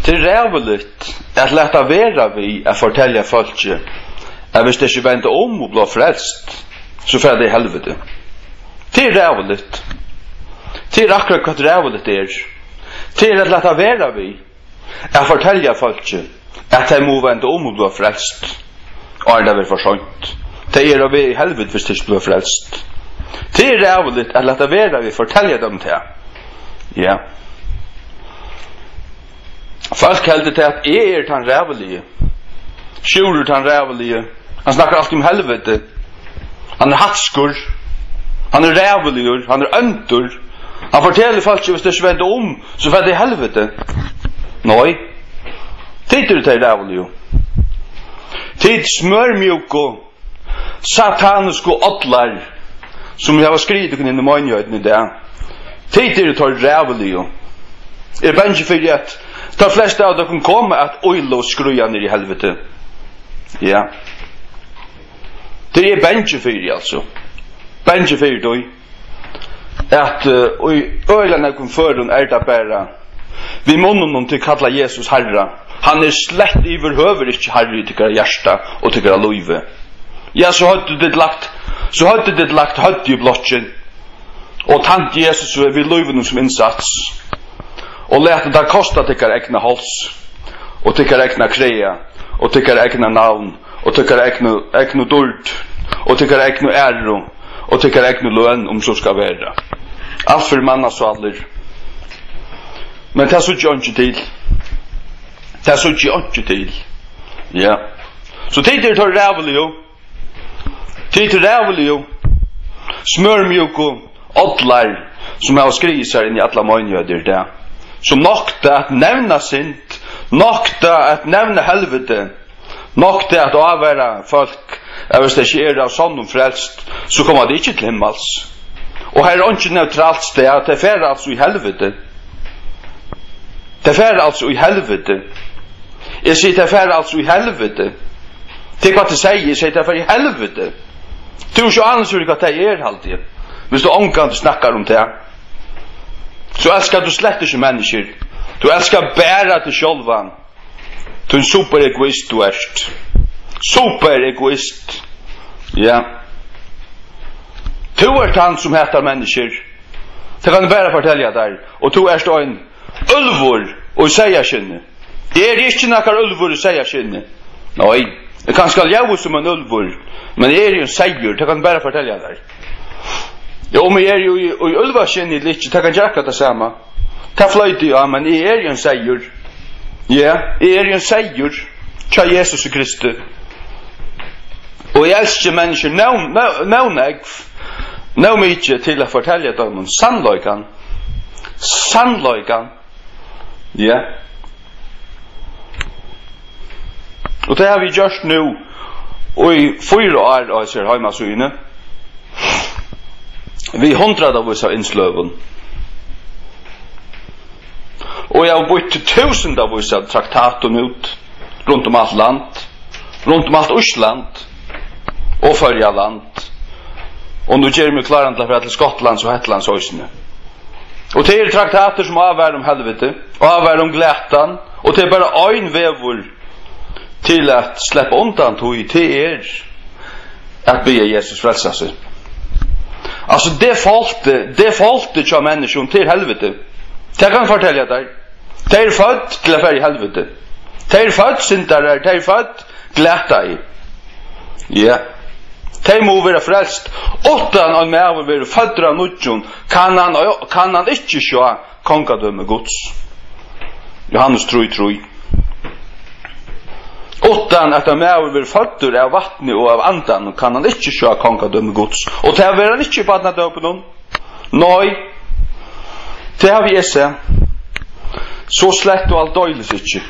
Till rävligt att låta vera vi att fortälja folket att hvis det inte vänder om och blir frälst så får det i helvete. Till rävligt. Till akkurat vad rävligt är. Till att låta vera vi att fortälja folket att det må vända om och blir frälst. Och det är för sånt. Det är vi i helvete hvis det inte blir frälst. Till rävligt att låta vera vi fortälja dem till. Ja. Folk heldur til at tan rævelige. Sjúrur tan rævelige. Han snakkar alltid om helvete. Han hatskur. Han ræveligur. Han øndur. Han forteller folk hvis det ikke vender om, så får det helvete. Nei. Tid er det rævelige. Tid smørmjuko, satanisko åtlar, som jeg har skrivet inn i møgnjøyden i det. Tid er det rævelige. Bensje for at de fleste av dere kommer at øyla og skruja ned i helvete. Ja. Det bensje for altså. Bensje for døy. At øyla nekken føren det bare vi munnen til kalla Jesus Herra. Han slett iverhøver ikke Herre i tykkara hjärsta og tykkara løyve. Ja, så hadde det lagt høtt i blotjen og tant Jesus ved løyven som innsats. Og lät det kosta tykkar egna hals og tykkar egna krea og tykkar egna navn og tykkar egna dult og tykkar egna æro og tykkar egna løn så skal være. Alt for manna så allir. Men det så ikke til. Det så ikke til. Ja. Så tid til rævelio. Tid til rævelio. Smørmjuko åtlar som har skrivit sig in i alla møgnjøder der. Som nokta at nevna sint, nokta at nevna helvete, nokta at avværa folk, hvis det ikke av sånn frelst, så kommer det ikke til himmels. Og her er ikke neutralt sted, at det fer altså i helvete. Det fer altså i helvete. Jeg sier det fer altså i helvete. Det hva det sier, jeg sier det fer i helvete. Du er ikke ansvarig hva det alltid. Hvis du omgang snakker om det. Så elskar du slett ikke mennesker. Du elskar bæra til sjálvan. Du er en superegoist du erst. Superegoist. Ja. Du er han som heter mennesker. Det kan du bare fortelle deg. Og du erst en ulvor og sier kjenne. Ikke nokkar ulvor og sier kjenne. Nei. Jeg kan skal gjøre som en ulvor. Men jo en seier. Det kan du bare fortelle deg. Ja, om jeg jo i ulvakjennet litt, det kan ikke det samme. Det fløyte ja, men jeg jo en seier. Ja, jeg jo en seier. Tja Jesus Kristi. Og jeg elsker mennesker, nå mye til å fortelle dem om sannløykan. Sannløykan. Ja. Og det har vi gjort nå, og i 4 år av seg heimasøyene. Vi 100 av oss av innsløven. Og jeg har bort 1000 av oss av traktaten ut, rundt om alt land, rundt om alt Østland, og Førja land. Og nå gjør vi klaren til Skottlands og Hetlands høysene. Og det er traktater som avvær om helvete, og avvær om glætan, og det er bare en vevor til at slippe undan tog til at be Jesus frelsa seg. Altså det falte tja menneskjon til helvete. Det kan fortelle deg. Det er født til å være i helvete. Det er født syndere, det er født glæta i. Ja. Det må være frelst. Utan han med å være født av nødjon, kan han ikke sjå kongadømme Guds. Johannes 3:3. Utan at han med å være født av vattnet og av andan, kan han ikke sjå kongadømme Guds. Og det har han ikke badnet døpe noen. Nei. Det har vi sett. Så slett og alt døyles ikke.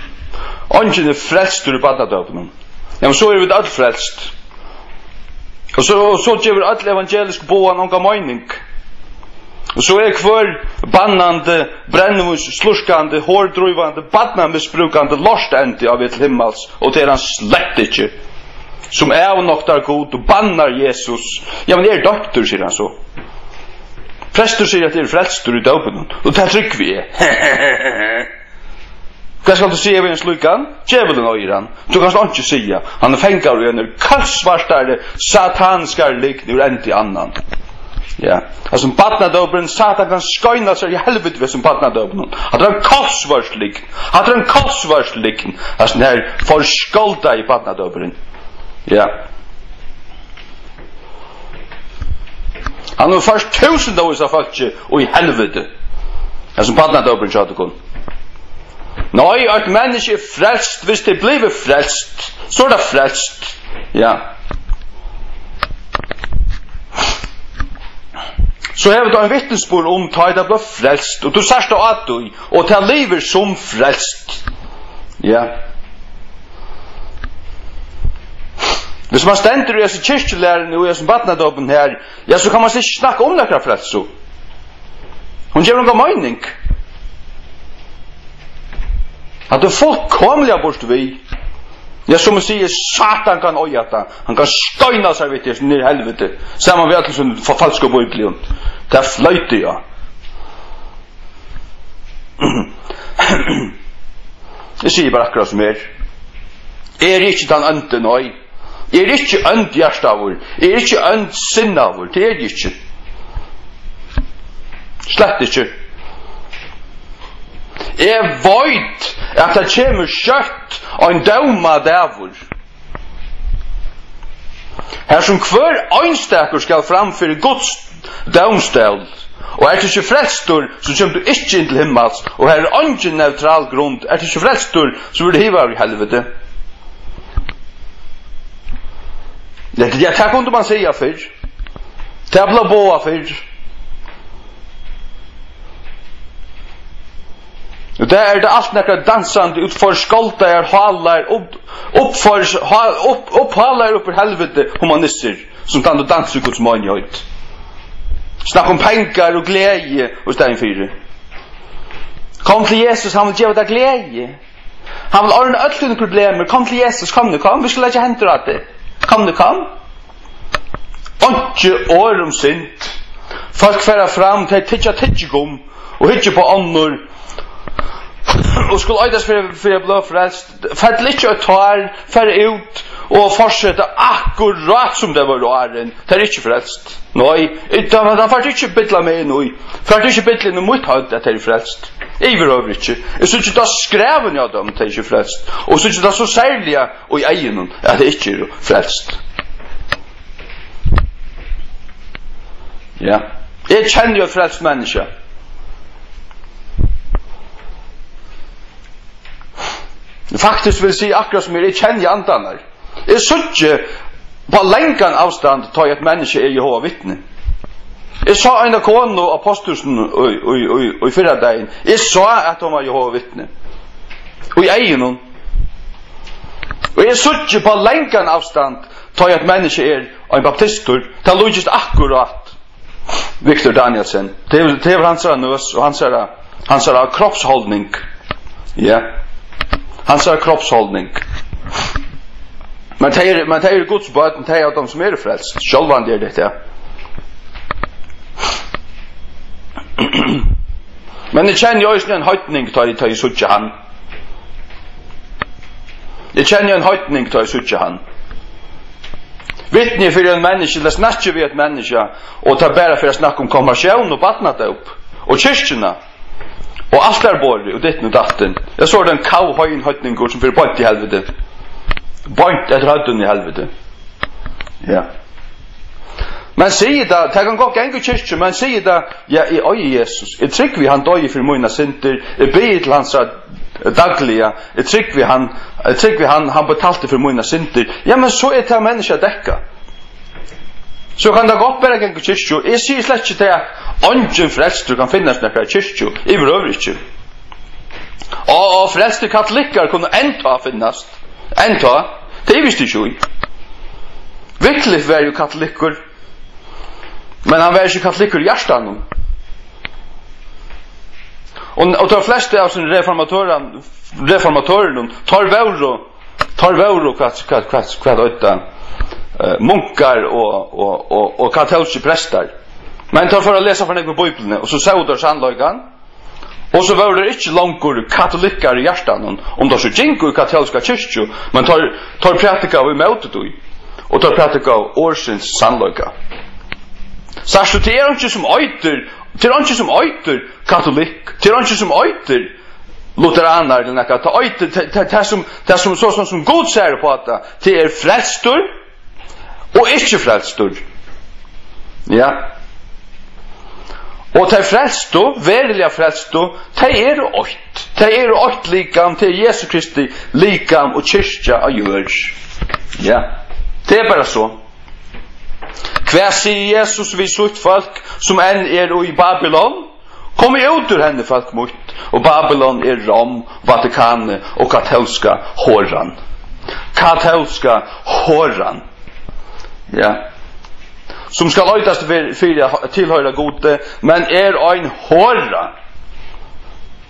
Ongen frelst i badnet døpe noen. Ja, men så vi alt frelst. Og så gjør alt evangelisk boan onga mening. Og så kvar bannande, brennvus, slurskande, hårdruvande, badnamisbrukande, lorstendi av et himmels, og det han slett ikke. Som avnoktar god og bannar Jesus. Ja, men det doktor, sier han så. Prestor sier at det frelstor i døpen, og det trygg vi Hva skal du si ved en slukan? Djevelen øyren. Du kan ikke si. Han fengar og en kalsvartare satanskar likn ur en til annan. Ja. Altså badnadobren, Satan kan skøyna seg i helvete ved som badnadobren. Han en kalsvarslikn. Han en kalsvarslikn. Altså den her forskolda i badnadobren. Ja. Han har først tusendovis av folk og i helvete. Altså badnadobren kjøttet kun. Nei, at menneske er frelst, hvis det blir frelst, så er det frelst. Ja. Så har vi da en vittnesbord om ta det blir frelst, og du sørste at du, og ta livet som frelst. Ja. Hvis man stender i disse kyrkjelærerne og i disse badnadobben her, ja, så kan man ikke snakke om det frelst så. Hun gjør noen mening. At det fullkomlig bort vi. Ja, som å si, Satan kan øyata. Han kan støyna seg vidt i ned i helvete. Saman vi alle som forfalska bøyblion. Det er fløyte, ja. Jeg sier bare akkurat som er ikke den ønte nøy. Er ikke ønt hjerstavur. Er ikke ønt sinnavur. Det er ikke. Slett ikke. Jeg vet at det kommer kjøtt og en dauma dævur. Her som hver einstakur skal framføre Guds daumstel, og er det ikke frelstur, så kommer du ikke inn til himmels, og her er ingen neutral grunn, er det ikke frelstur, så vil du hiva i helvete. Ja, det kunne man sige før. Det er blå boa før. Og der er det alt nekkert dansande utfor skoltar, halar, halar upp i helvete humanister, som kan danse Guds manjøyt. Snakk om pengar og glede og stein fyre. Kom til Jesus, han vil gjøre deg glede. Han vil ordne alle problemer. Kom til Jesus, kom. Vi skal ikke hente deg det. Kom. Ikke år om sint. Folk færa fram til tidgum og hitje på annor. Og skulle øydes for jeg ble frelst. Fæll ikke å ta færre ut og fortsette akkurat som det var åren. Det er ikke frelst. Nei, han fært ikke bytla meg nå. Fært ikke bytla noe mot høyt at det er frelst. Jeg vil over ikke. Jeg synes ikke det skreven jeg dem at det er ikke frelst. Og jeg synes ikke det er så særlig og i egen at det ikke er frelst. Ja. Jeg kjenner jo et frelst menneske. Faktisk vil jeg si akkurat som jeg kjenner andanar. Jeg synes ikke på lengan avstand tar jeg et menneske er Jehova vittne. Jeg sa en av kone og apostelsen i fyrre dagen. Jeg sa at hun var Jehova vittne. Og i egen hon. Og jeg synes ikke på lengan avstand tar jeg et menneske er en baptistor. Det er logisk akkurat Victor Danielsen. Det er hans nøs og hans kroppsholdning. Ja. Hans kroppsholdning. Men det er Guds bøten, det er de som er frelst. Sjølvan er det, ja. Men jeg kjenner jo også en høytning til jeg suttje han. Jeg kjenner jo en høytning til jeg suttje han. Vittne for en menneske, det snakker vi et menneske, og det er bare for å snakke om kommersjon og badnat opp, og kyrkjene, og alt er båret, og ditt og datten. Jeg så den kavhøyen høytninger som fyrir bønt i helvete. Bønt etter høyden i helvete. Ja. Men sier det, det kan gå ikke kyrkje, men sier det, ja, i øye Jesus, jeg trykker vi han døye for mine synder, jeg ber til hans dagliga, jeg trykker vi han betalte for mine synder. Ja, men så er det mennesker dekka. Så kan det godt bare ikke kyrkje. Jeg sier slett ikke til ånden frelster kan finnes nekker kyrkje. Jeg vil øvrig ikke. Og frelster katolikker kunne enda finnes. Enda. Det visste ikke jo. Virkelig var jo katolikker. Men han var ikke katolikker i hjertan. Og de fleste av sin reformatoren tar våro hva øyta munkar og katolske prester. Men tar for å lese for nekker Bibelen, og så sauder sannløygan, Och så var det inte långt katoliker i hjärtan om de så ginkor katolska kyrkjo, men tar pratika av emot det och tar pratika av årsins sannlöka. Särskilt det är inte som öjter, det är inte som öjter katolik, det är inte som öjter lutheraner eller något, det som God säger på att det är frälstor och inte frälstor. Ja. Och det frälsto, verkliga frälsto, det är åt. Det är åt likam till Jesu Kristi likam och kyrkja av görs. Ja. Det är bara så. Kvar säger Jesus vid sitt folk som än är i Babylon, kommer ut ur henne folk mot. Och Babylon är Rom, Vatikan och katolska håran. Katolska håran. Ja. Som ska löjtas för tillhöra gode, men är en håra.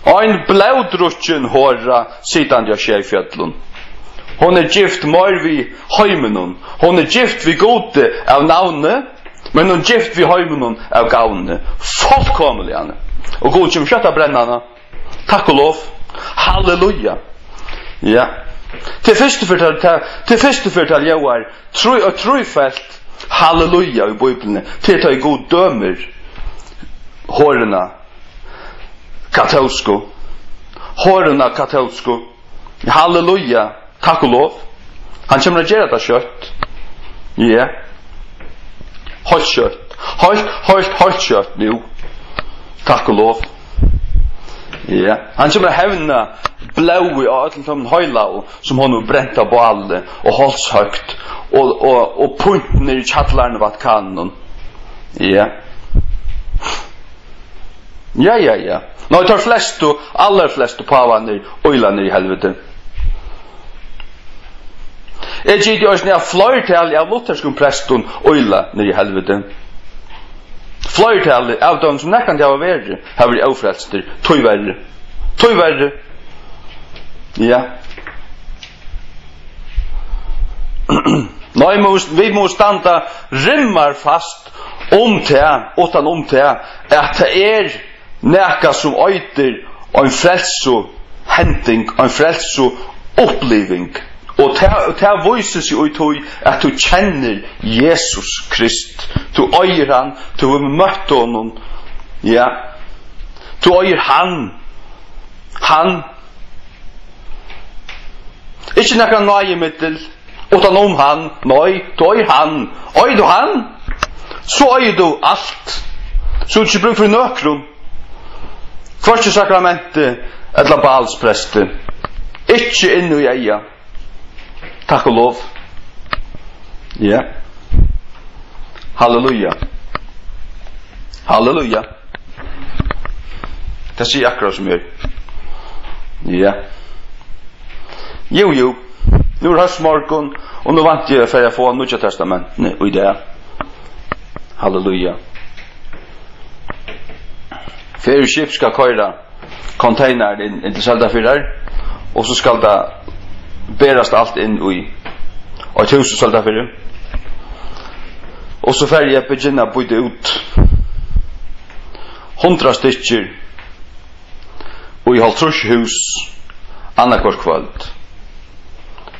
En blodrutten håra sittande av tjejfjötlun. Hon är gift mer vid heimenon. Hon är gift vid gode av navne, men hon är gift vid heimenon av gaune. Fullkomligen. Och god som kötta brännarna. Tack och lov. Halleluja. Ja. Till första förtal Joar, trojfält. Halleluja i Bibeln. Till ta i god dömer hårena katolsko. Hårena katolsko. Halleluja. Tack och lov. Han kommer att göra det kött. Ja. Håll kött. Håll kött nu. Tack och lov. Ja. Han kommer att hävna blå i öten som höjla som hon har bränt av balle och hålls högt. Och punten i chatlarna vart kanon. Ja. Ja. Nå tar allra flesto pavaner öylaner i helvete. Jag gick ju när flöjtal av lutherskum präston öyla ner i helvete. Flöjtal av de som näkan det var värre har vi ofrälster. Toj värre. Ja. Nej, vi måste standa rimmar fast om det att det är näka som öjter en frälso händing, en frälso uppleving. Och det visar sig ut att du känner Jesus Krist. Du öjer han, du har mött honom. Ja. Du öjer han. Ikke näka nöjemittel. Utan om han, nej, då är han. Oj du han, så är du allt. Så inte bruk för nökron. Första sakramentet, eller balspräste. Ikke innu i eia. Tack och lov. Ja. Halleluja. Det säger akkurat som jag. Ja. Jo. Nu är höstmorgon och nu vant jag för att få Nya testamentet och i det. Halleluja. Färgskip ska köra container in till Saldafyrar och så ska det bäras allt in i ett hus i Saldafyrar. Och så färg jag begynna byta ut 100 stycker och i halvtrusshus annakvar kvöld.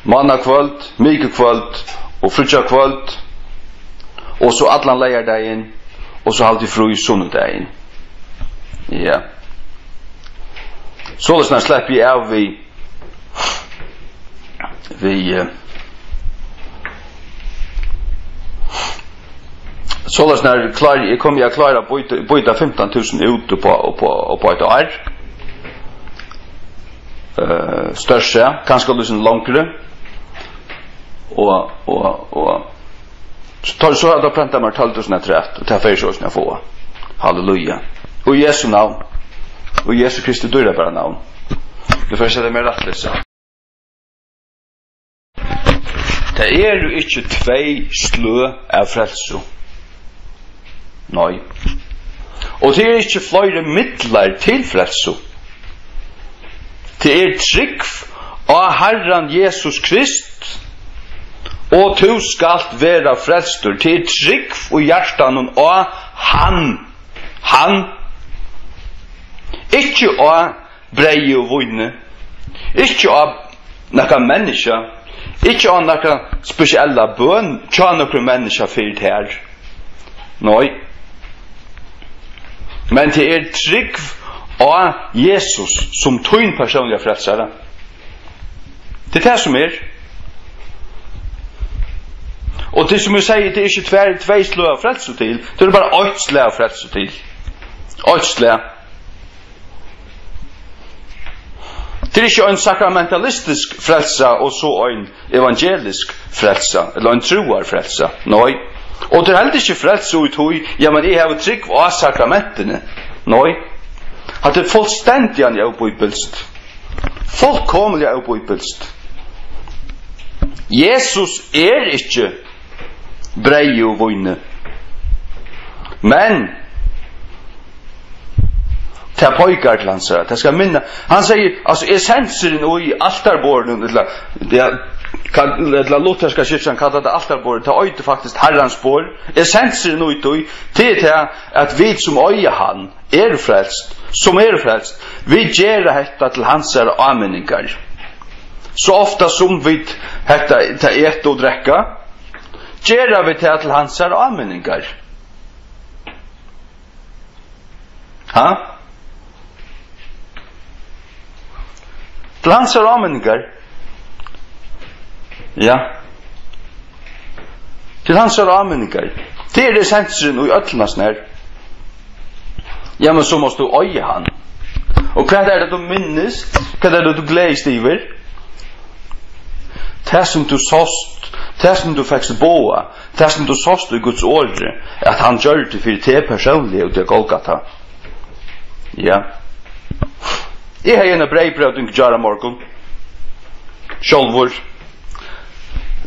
Mannakvöld, mikekvöld och frutjakvöld och så allan lejardagen och så alltid fru i sunnudagen. Ja. Så när släpper jag av vi så när kommer jag klara byta 15 000 ut på ett år. Största, kanske lite långre. Och så har jag plantat mig 12 000 trätt och tar för jag få. Halleluja. Och Jesu namn. Och Jesu Kristi dyra bara namn. Du får sätta mig rättlösa. Det är ju inte två slö av frälso. Nej. Och det är inte flera mittlar till frälso. Det är trygg av Herren Jesus Krist. Og du skalt vera frelstur til trygg og hjertan og han Ikke av brei og vunne. Ikke av noen mennesker. Ikke av noen spesielle bøn. Tja noen mennesker fyrt her. Nei. Men det trygg av Jesus som tøyn personlige frelsere. Det det som Og det som jeg sier, det ikke tvei slå av frelse til. Det bare 8 slag av frelse til. 8 slag. Det ikke en sakramentalistisk frelse og så en evangelisk frelse, eller en troar frelse. Nei. Og det heller ikke frelse ut høy, ja, men jeg har trygg av sakramentene. Nei. At det fullstendig er avbøybelst. Fullkomlig avbøybelst. Jesus ikke brei og vunne. Men ta pojkar til han sier, det skal minne. Han sier, altså, essensen i altarbordet, eller lutherska kyrkjan kallar det altarbordet, det øyde faktisk herrans bord. Essensen i det, til at vi som øye han, frelst, som frelst, vi gjør dette til hans anmenningar. Så ofta som vi ta et og drekka, gjør vi til hans anmenningar. Ha? Til hans anmenningar. Ja. Til hans anmenningar. Det essensen og øtlnasnær. Ja, men så måste du øye han. Og hva det du minnes? Hva det du gledest iver? Det som du såst, det som du fikk boa, det som du såst i Guds ordre, at han gjør det for te personlig og til Golgata. Ja. Jeg har en brei brødning gjør av morgen. Sjolvor.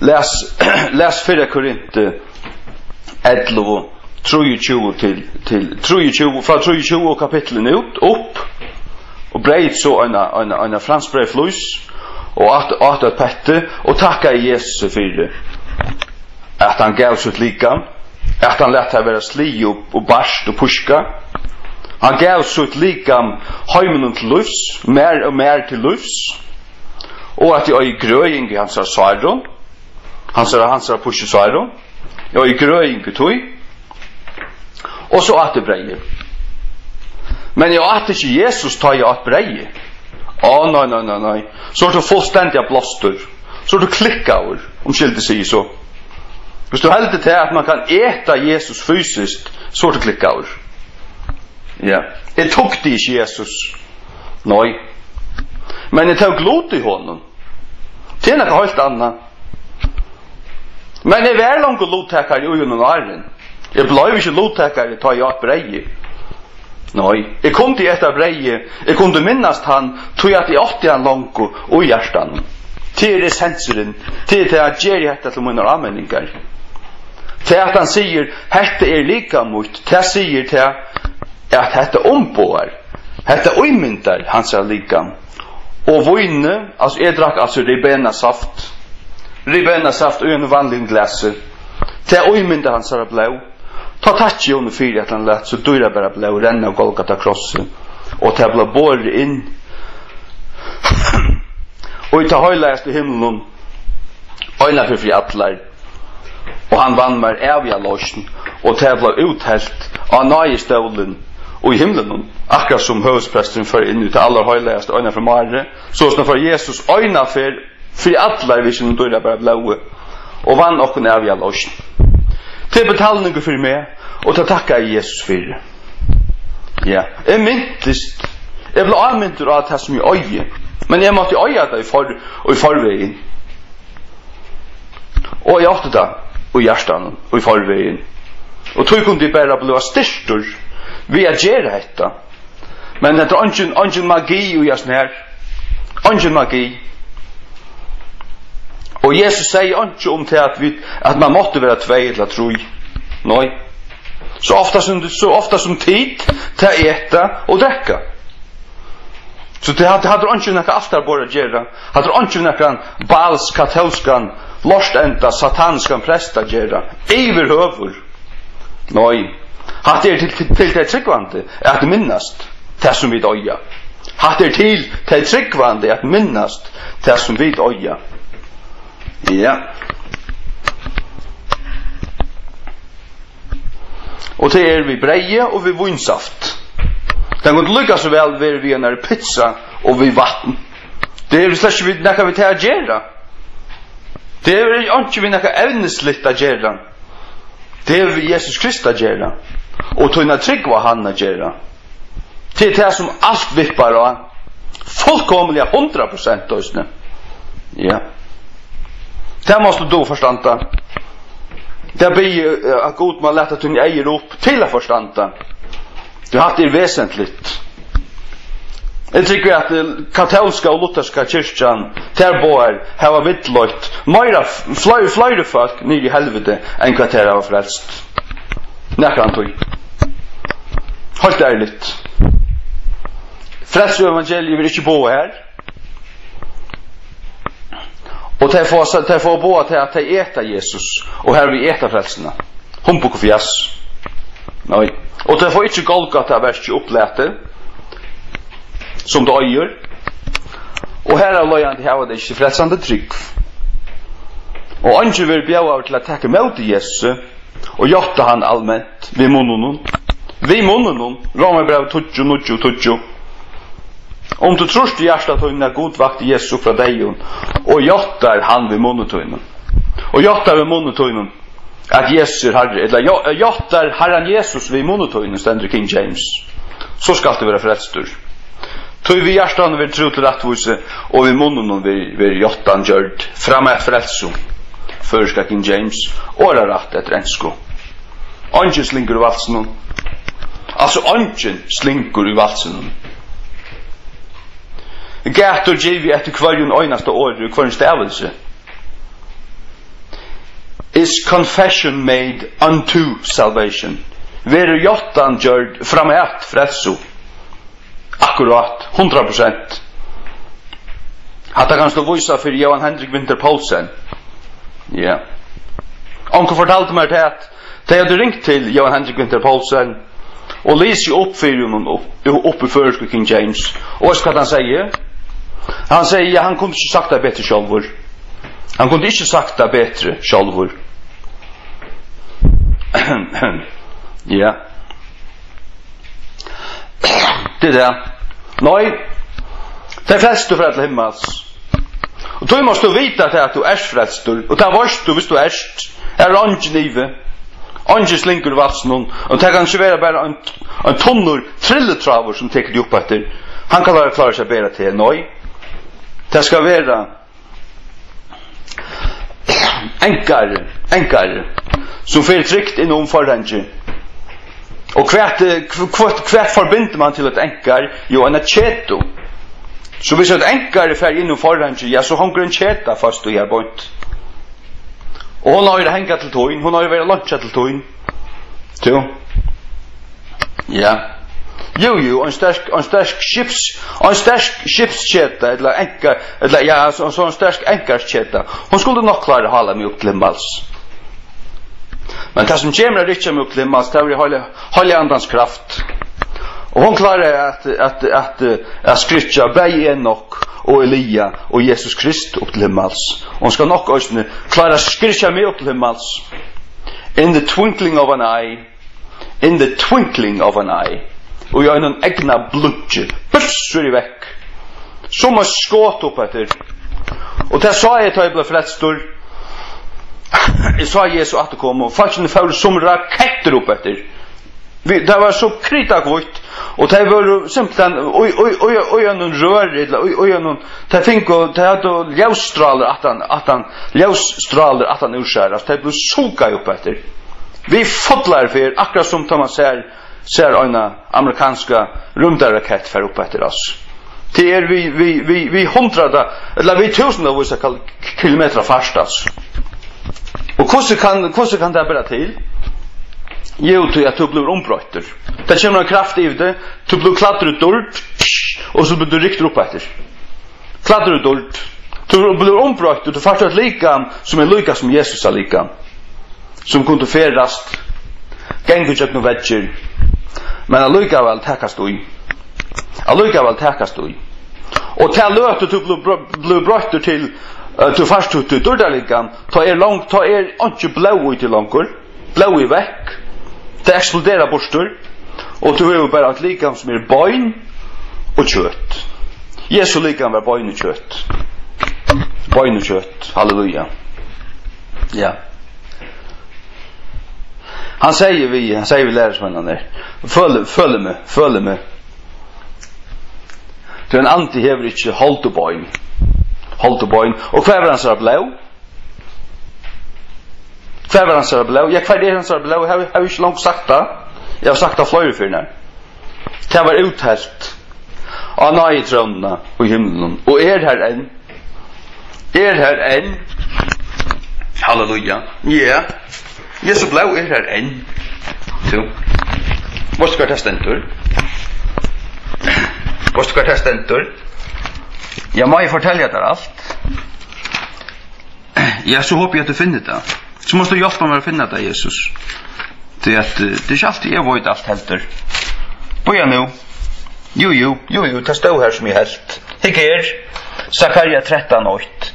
Les 4 Korinthe 11, 23 til 23, fra 23 kapitlen ut, opp, og breit så en fransk brei flus, og at pette, og takka Jesus for at han gav sitt likam, at han lett her være sli og barst og puska. Han gav sitt likam heimen til lufs, mer og mer til lufs, og at i grøying i hans svarron, hans pushe svarron, i grøying i tøy, og så at det breier. Men jeg at ikke Jesus tar jeg at breier. Nei. Så du fullstendig blåster. Så du klikker om skildet sier så. Hvis du helder til at man kan äta Jesus fysiskt, så du klikker ja. Jeg tok det ikke Jesus. Nei. Men jeg tok lot i hånden. Det noe helt annet. Men jeg var langt lottaker i ugen og æren. Jeg ble ikke lottaker i ta i at breier. Nei, jeg kunne til etter breie, jeg kunne minnast han, tog at jeg åtte han langt og hjertan. Til essensen, til at gjør dette til mine anmenningar. Til at han sier, dette lika mot, til sier til at dette ombåar, dette uimyndar hans likam. Og vøyne, altså jeg drakk altså ribena saft og en vanlig glaser, til uimyndar hans blau. Ta tatt i under 4 at han lett, så dyra bare ble å renne av Golgata krosset, og til ble båret inn. Og til høylæst i himmelen, øyne for fri atler, og han vann meg evig av låsen, og til ble uthelt av nøyestøvlen og i himmelen, akkurat som høvdspresten for inn til aller høylæst øyne for Mare, så som for Jesus øyne for fri atler, hvis han dyra bare ble og vann okken evig av låsen. Til betalning for meg, og til takka i Jesus for. Ja, jeg myntist, jeg ble avmyntet av det som jeg øye, men jeg måtte øye det i forveien. Og jeg åtte det i hjertan og i forveien. Og tog kunne de bare bli styrstur ved å gjøre dette. Men det er ingen magi i jassen her. Ingen magi. Og Jesus sier ikke om til at man måtte være tvei eller tro. Nei. Så ofta som tid til å ete og drekka. Så det hadde ikke noe afterbord å gjøre. Hadde ikke noe bals, katolskan, lorstenda, satanskan presta gjøre. Iver høver. Nei. Hadde til det tryggvante at det minnast. det som vi døya. Hatt til det tryggvande at minnast det som vi døya. Ja. Og det vi breie og vi vinsaft. Det kan lukka så vel vi en pizza og vi vatten. Det slett ikke vi nekka vi til å gjøre. Det ikke vi nekka evneslitt å gjøre. Det vi Jesus Krist å gjøre. Og tøyna trygg hva han å gjøre. Det det som alt vippar og fullkomlig 100% tøysne. Ja. Det måste du forstanda. Det blir att god man lätt att eier upp till att förstanda. Det har det väsentligt. Jag tycker att katolska och lutherska kyrkan där bor har vittlöjt mera flöjde folk nere i helvete än vad det har frälst. Näkan tog. Helt ärligt. Frälst evangeliet vill inte bo här. Och det får bo till att äta Jesus. Och här vi äta frälsarna. Humbuk och fjäs. Nej. Och det får inte Golgata vers uppläte. Som det öjer. Och här är löjan till att det inte frälsande trygg. Och anker vill bjöa till att tacka emot Jesus. Och götta han allmänt. Vi munnen. Romarbrev 20. Om du tror i hjärtat att hon är god vakt Jesus från dig och jottar han vid monotonen. Och jottar vid monotonen att Jesus är Herre. Eller jottar Herren Jesus vid monotonen ständer King James. Så ska det vara frälstur. Tog vi hjärtan vill tro till rättvise och vid monotonen vill jottan gjord fram ett frälso. Förska King James och är rätt ett rensko. Angen slinker i valsen. Alltså angen slinker i valsen. Gator givi etter kvarjon øynasta år og kvarjon stavelse. Is confession made unto salvation. Veru jottan gjørd framæt frelso. Akkurat, 100%. Hatta kanst du vysa fyrir Johan Hendrik Winther Poulsen. Ja. Onko fortalte meg til at de hadde ringt til Johan Hendrik Winther Poulsen og lyser opp fyrir honom opp i førske King James. Og hva han sier? Han säger han kunde inte sagt det bättre självor. Han kunde inte sagt det bättre självor. Ja. Det där. Nej. Det är frälst du för att himmels. Och då måste du veta att du är frälst och det varst du visst du är angenive. Angeslinker vatsnon och det kan ju vara bara en tonnor trilletraver som täcker dig upp efter. Han kan klara sig bättre till nej. Det ska vara enkare som får tryckt inom förhänge. Och kvart förbinder man till ett enkar? Jo, en cheto. Så hvis ett enkare fär inom förhänge, ja, så hänger en cheta fast du är bort. Och hon har ju hängt till toin, hon har ju varit luncha till toin. Jo. Ja. Jo, en stark skeppscheta eller enkar eller ja, så en stark enkarscheta. Hon skulle nog klara hala mig upp till Limbals. Men det som kommer rycka mig upp till Limbals, det är hålla andans kraft. Och hon klarar att skrytja bäj Enok och Elia och Jesus Krist upp till Limbals. Hon ska nog också klara skrytja mig upp till Limbals. In the twinkling of an eye. Og jag är en egna blutje. Bussur i veck. Som har skått upp efter. Och det sa jag till jag blev frälstor. Jag sa Jesus att det kom. Och faktiskt det som raketter upp efter. Det var så kritakvitt. Och det var simpelthen. Och jag någon rör. Och jag någon. Det fick och det hade ljusstrålar att han urskäras. Det blev soka upp efter. Vi fotlar för akkurat som Thomas ser en amerikanska rymdrakett för upp efter oss. Det är vi hundrada eller vi tusendavisa kilometer fastas. Och hur kan det bära till? Jo, till att du blir ombrötter. Det kommer en kraft i det. Du blir kladdret dult och så blir du riktigt upp efter. Kladdret dult. Du blir ombrötter. Du fattar ett likam som är lika som Jesus är likam. Som kunde färdas. Gängt ut några vädger. Men allukaväl täckas du i. Allikevel takast du. Og til løte du blir brøtter til du først ut til dørdalikan, ta ikke blå ut i langer, blå i vekk, det eksploderer borster, og du har bare et likam som bøyn og kjøtt. Jesu likam var bøyn og kjøtt. Bøyn og kjøtt, halleluja. Ja. Han sier vi lærersmennene følg meg. Du en anti hever ikke holdt og bøyn. Og hva var han så blå? Hva var han så blå? Ja, hva han så blå? Jeg har ikke langt sagt det. Jeg har sagt det flere fyrne. Det var uthelt av nøytrådene og himmelen. Og her enn. Halleluja. Ja. Jesu blå her enn. Så. Hvor skal det stendur? Ja, må jeg fortelle deg alt? Ja, så håper jeg at du finner det. Så måste du hjelpe meg å finne det, Jesus. Det er ikke alltid jeg vet alt helter. Bøya nå. Jo, det står her som jeg helt. Hikk her, Zakaria 13:8.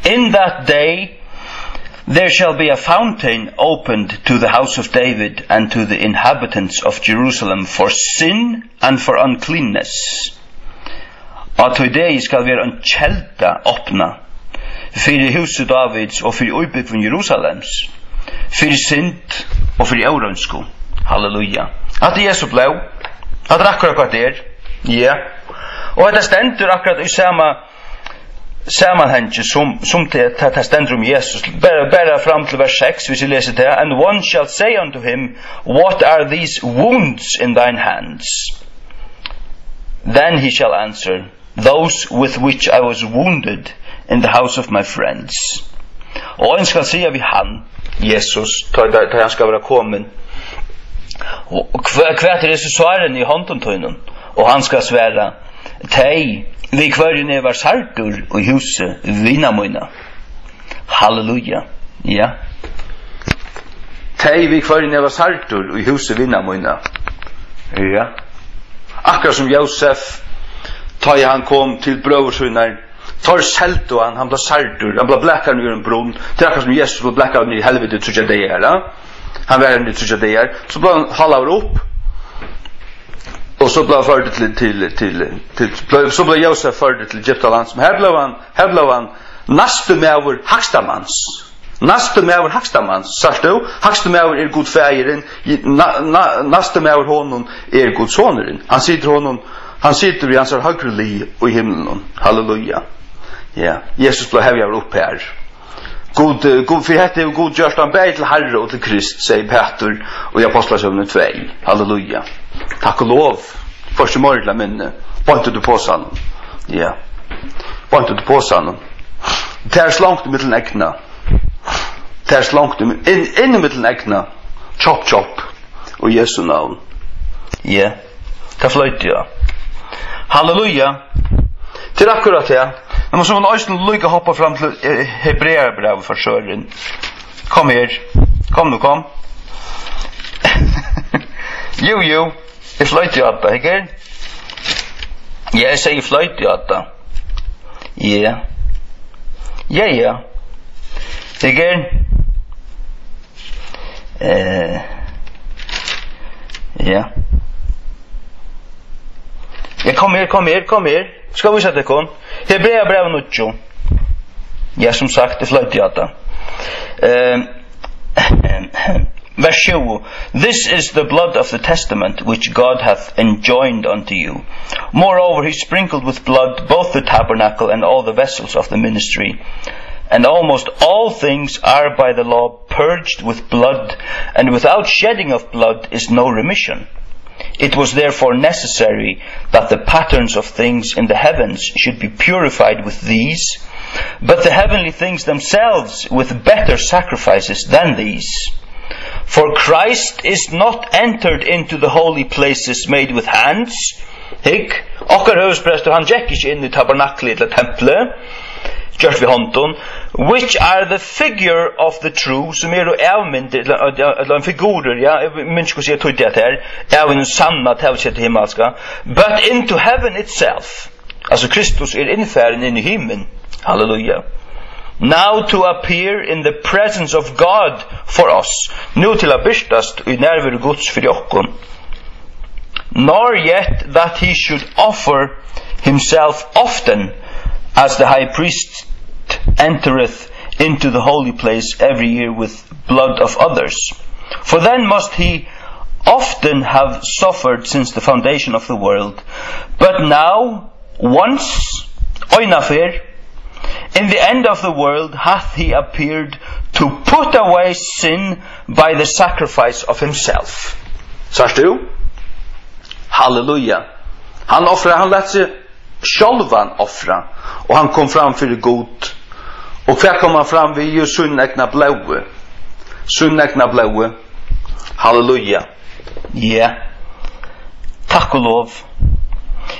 In that day there shall be a fountain opened to the house of David and to the inhabitants of Jerusalem for sin and for uncleanness. Og today skal være en kjelda åpna for huset Davids og for utbyggven Jerusalems, for synd og for eurønsko. Halleluja. At det Jesu blå, at det akkurat hva det ja. Og at det stendur akkurat i sammanhenge som det stendur Jesus. Bare fram til vers 6, hvis jeg leser det. And one shall say unto him, what are these wounds in thine hands? Then he shall answer, those with which I was wounded in the house of my friends. Og han skal sige vi han, Jesus, da han skal være kommet. Hva det svaren i hånden, og han skal svære, tei, vi kvarjen var sartur og i huset vinnamoina. Halleluja. Ja. Tei, vi kvarjen var sartur og i huset vinnamoina. Ja. Akkurat som Josef, ta han kom til brøversunnar, tar selt og han ble sartur, han ble blekkar ur en brunn, det akkurat som Jesus ble blekkar ur i helvete trutja deir, han var i trutja deir, så ble han halvar opp, og så ble han ført så ble Josef ført til Egyptaland, som her ble han naste med over Hakstamanns, sagt du? Hakste med over god feiren, naste med over honom god soneren. Han sitter i hans høyre li og i himmelen. Halleluja. Ja, Jesus ble hevjavr opp her. God for hette og god gjørst han beg til Herre og til Krist, sier Peter og i Apostlasjøvnen 2. Halleluja. Takk og lov. Første morgen minne. Bønte du på salen. Ja. Bønte du på salen. Det er slangt i mittelen ekna. Det er slangt i mittelen ekna. Chop. Og Jesu navn. Ja. Det fløyte ja. Halleluja. Til akkurat det. Men man så en øysten lykke hoppa fram til Hebreerbrevet for Søren. Kom her. Kom. Jo. Jeg fløyte jo at ikke? Ja, jeg sier fløyte jo at ja. Ja. Ikke? Ja. Ja, kom her. Skal vi sette kon? Hebreerbrevet 9. Ja, som sagt, det fløyte jo at Verse 20. This is the blood of the testament which God hath enjoined unto you. Moreover, he sprinkled with blood both the tabernacle and all the vessels of the ministry. And almost all things are by the law purged with blood, and without shedding of blood is no remission. It was therefore necessary that the patterns of things in the heavens should be purified with these, but the heavenly things themselves with better sacrifices than these. For Christ is not entered into the holy places made with hands. Okkar høvesprester, han gikk ikke inn i tabernaklet eller tempelet. gjort vi hånden, which are the figure of the true, som avmynd, eller en figurer, ja, minns skulle si tog det her, av en sanna tevkjett himmelska, but into heaven itself. Altså Kristus innfæren inn i himmen. Halleluja. Now to appear in the presence of God for us. Nu til a byrstast i nærvær Guds fyrir okkon. Nor yet that he should offer himself often, as the high priest entereth into the holy place every year with blood of others. For then must he often have suffered since the foundation of the world. But now, once, oinafer, in the end of the world hath he appeared to put away sin by the sacrifice of himself. Sars du? Halleluja. Han offrar, han lät sig självan offra. Och han kom fram för god. Och hver kom han fram vid ju sunnäkna blåe. Sunnäkna blåe. Halleluja. Ja. Takk og lov.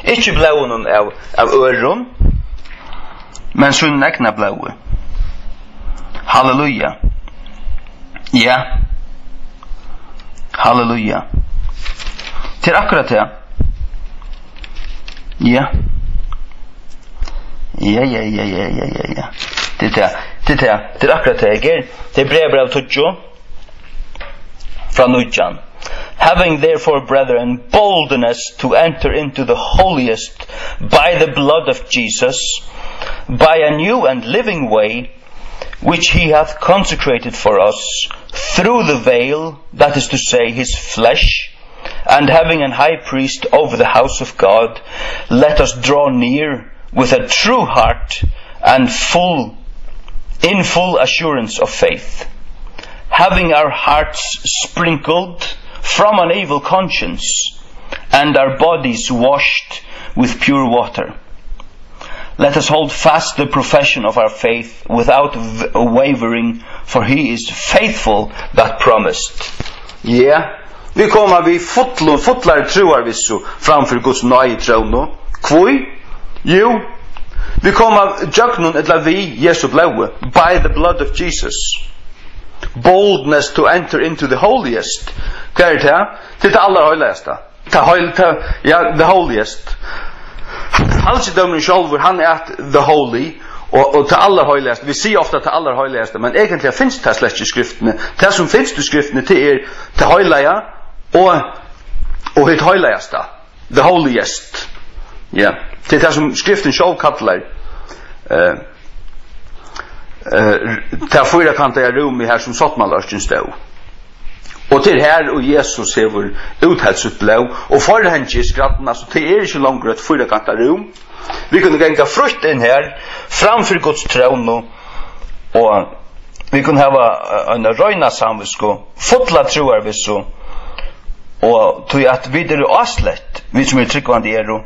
Ikke blåen av øron, men sunnäkna blåe. Halleluja. Ja. Halleluja. Til akkurat det. Ja. Ja. Det er akkurat det. Det er brev av Tudjo fra Nudjan. Having therefore, brethren, boldness to enter into the holiest by the blood of Jesus, by a new and living way, which he hath consecrated for us, through the veil, that is to say, his flesh, and having an high priest over the house of God, let us draw near with a true heart and in full assurance of faith, having our hearts sprinkled from an evil conscience, and our bodies washed with pure water. Let us hold fast the profession of our faith without wavering, for he is faithful that promised. Ja, vi kommer vi fotlar troar vissu framför Guds nøye trono. Kvoi? Jo, vi kommer jöknun etla vi Jesu blåe, by the blood of Jesus. Boldness to enter into the holiest. Hva er det? Til det aller høyligste. The holiest. Halsidømmen sjálfur, han the holy, og til aller høyligste. Vi sier ofta til aller høyligste, men egentlig finnes det slett i skriftene. Det som finnes i skriftene til høyliga, og hitt høyligste. The holiest. Ja. Til det som skriften sjálf kallar til fyra kantar i rum i her som sottmalørsten stod. Og til her og Jesus hever uthelsut blå, og forhengt i skratten, altså til ikke langer et fyra kantar rum. Vi kunne genga frukt inn her, framfor Guds trøvno, og vi kunne hava en røyna samvisko, fotla troarviso, og tog at vi aslett, vi som tryggvande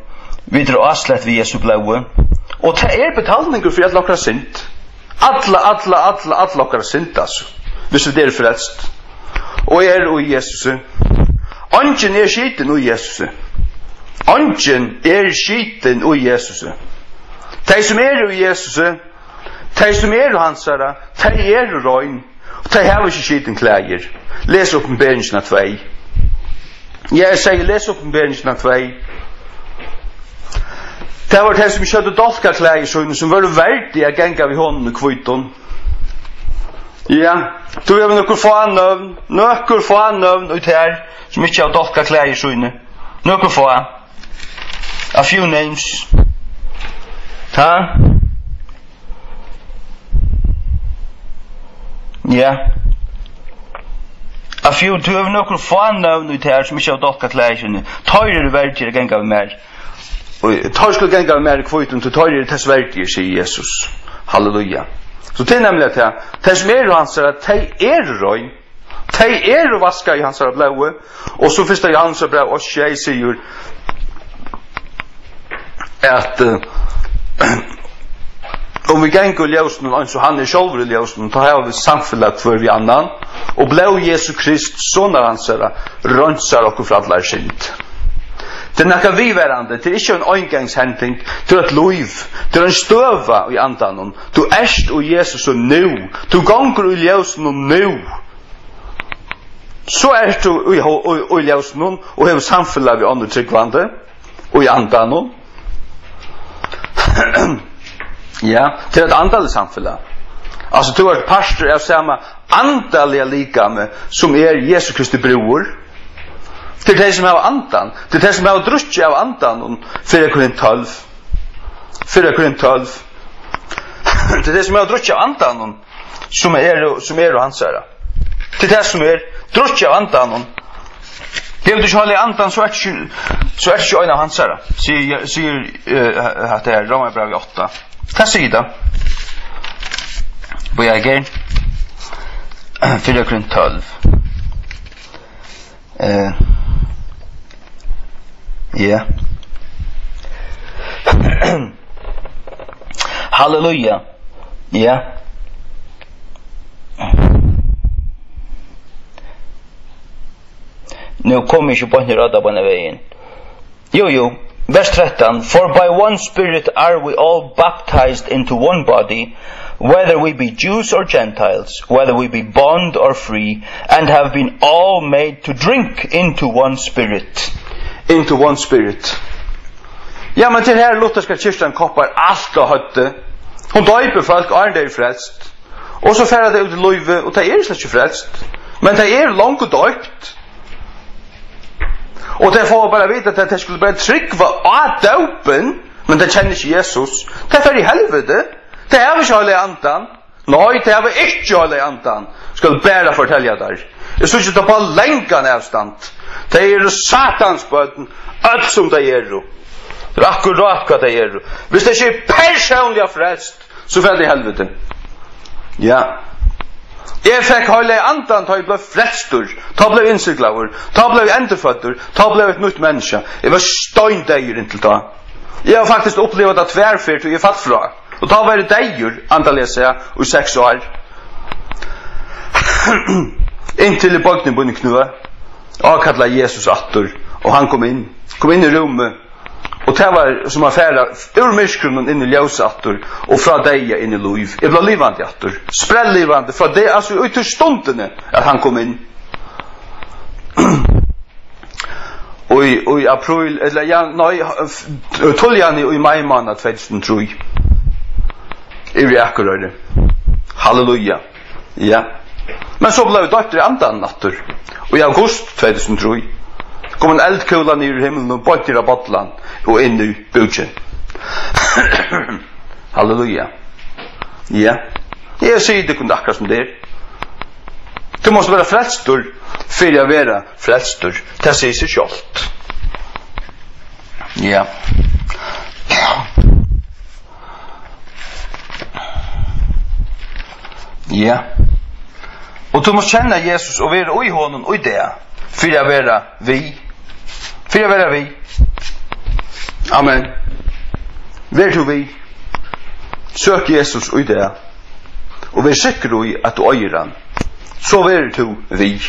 vi aslett vi Jesu blåe, og det betalninger for at lakkar sint. Alla okkar synd, altså. Hvis vi frelst. Og i Jesus. Ongen skiten i Jesus. Ongen skiten i Jesus. De som i Jesus, de som hansara, de røyn, og de har ikke skiten klæger. Les oppenberingen av 2. Jeg sier, les oppenberingen av 2. Det var det som kjødde dolkarklæger som var verdig å genga vid hånden og kviton. Ja, du har nokkur få annøvn ut her som ikke har dolkarklæger sånne. Nokkur få. A few names. Ha? Ja. A few, du har nokkur få annøvn ut her som ikke har dolkarklæger sånne. Tøyre verdig å genga vid mer. Og tar skulle genga mer kvitun til tar det sverdige, sier Jesus. Halleluja. Så det nemlig at det som hans at de røy, de vaska i hans blåe, og så første Johans brev, og jeg sier at om vi gengar ljøsnen, og så han sjálfur i ljøsnen, så har vi samfellat for vi annan, og blå Jesu Krist, sånn hans rønsar okkur fra allar synd. Det näka viverande, det är inte en engångshandling, det är ett liv, det är en stöva i andan. Du erst och Jesus och nu, du gånger i ljusen och nu. Så erst du i ljusen och har samfället vid andra tryggvande och i andan. Ja, det är ett andal samfället. Alltså du är ett pastor av samma andaliga likame som är Jesus Kristi bror. Det är det som har andan. Det är det som har druckit av andan. 4 Korint 12. 4 Korint 12. Det är det som har druckit av andan som är och hans ära. Det är det som är druckit av andan. Det är inte hålla andan så är det inte en av hans ära. Säger att det är Romarbrevet 8. Ta sida. Börjar igen. 4 Korint 12. Ja. Halleluja. Ja. Nu kommer inte på en röda på den vägen. Jo. Vers 13. For by one Spirit are we all baptized into one body, whether we be Jews or Gentiles, whether we be bond or free, and have been all made to drink into one Spirit. Into one Spirit. Ja, men till här lutherska kyrkan koppar allt och hötte. Hon döper folk och är det frälst. Och så färrar det ut i livet och det är inte frälst. Men det är långt och döpt. Och det får bara veta att det skulle bara tryggva av döpen, men det känner inte Jesus. Det är för i helvete. Det är inte hålla i andan. Nej, det är inte hålla i andan. Skulle bara fortälja där. Jag skulle inte ta på länkan avstånd. Det är satans böten. Allt som det är. Det är akkurat vad det är. Hvis det inte är personliga frälst, så får det i helvete. Ja. Jag fick hålla i andan, då jag blev frälstor, då blev insiklavur, då blev ändefötter, då blev ett nytt människa. Jag var støyndeir intill då. Jag har faktiskt upplevt att tvärfyrt och jag fatt fra. Och då var det deir, antallet säga, i 6 år. Intill i bøkning på knua, och kallade Jesus attor, och han kom in i rummet. Och det var som att färra ur myskrunnen in i ljósattor och från dig in i liv. Jag blev livande attor. Sprälllivande från det, alltså ut ur stundene att han kom in. Och i april, eller ja, nej, 12 januari i maj månad 2003. I vi akkurat. Halleluja. Ja. Men så blev det i andan nattor. Och i august 2003 kom en eldkula ner i himlen och bort i rabattland och in i butchen. Halleluja. Ja. Jag säger det kunde akkurat som det är. Du måste vara frälstor för att vara frälstor. Det säger sig självt. Ja. Ja. Och du måste känna Jesus och vara i honom och i det. För att vara vi. För att vara vi. Amen. Vär du vi. Sök Jesus och i det. Och vär säker i att du öjer han. Så vär du vi.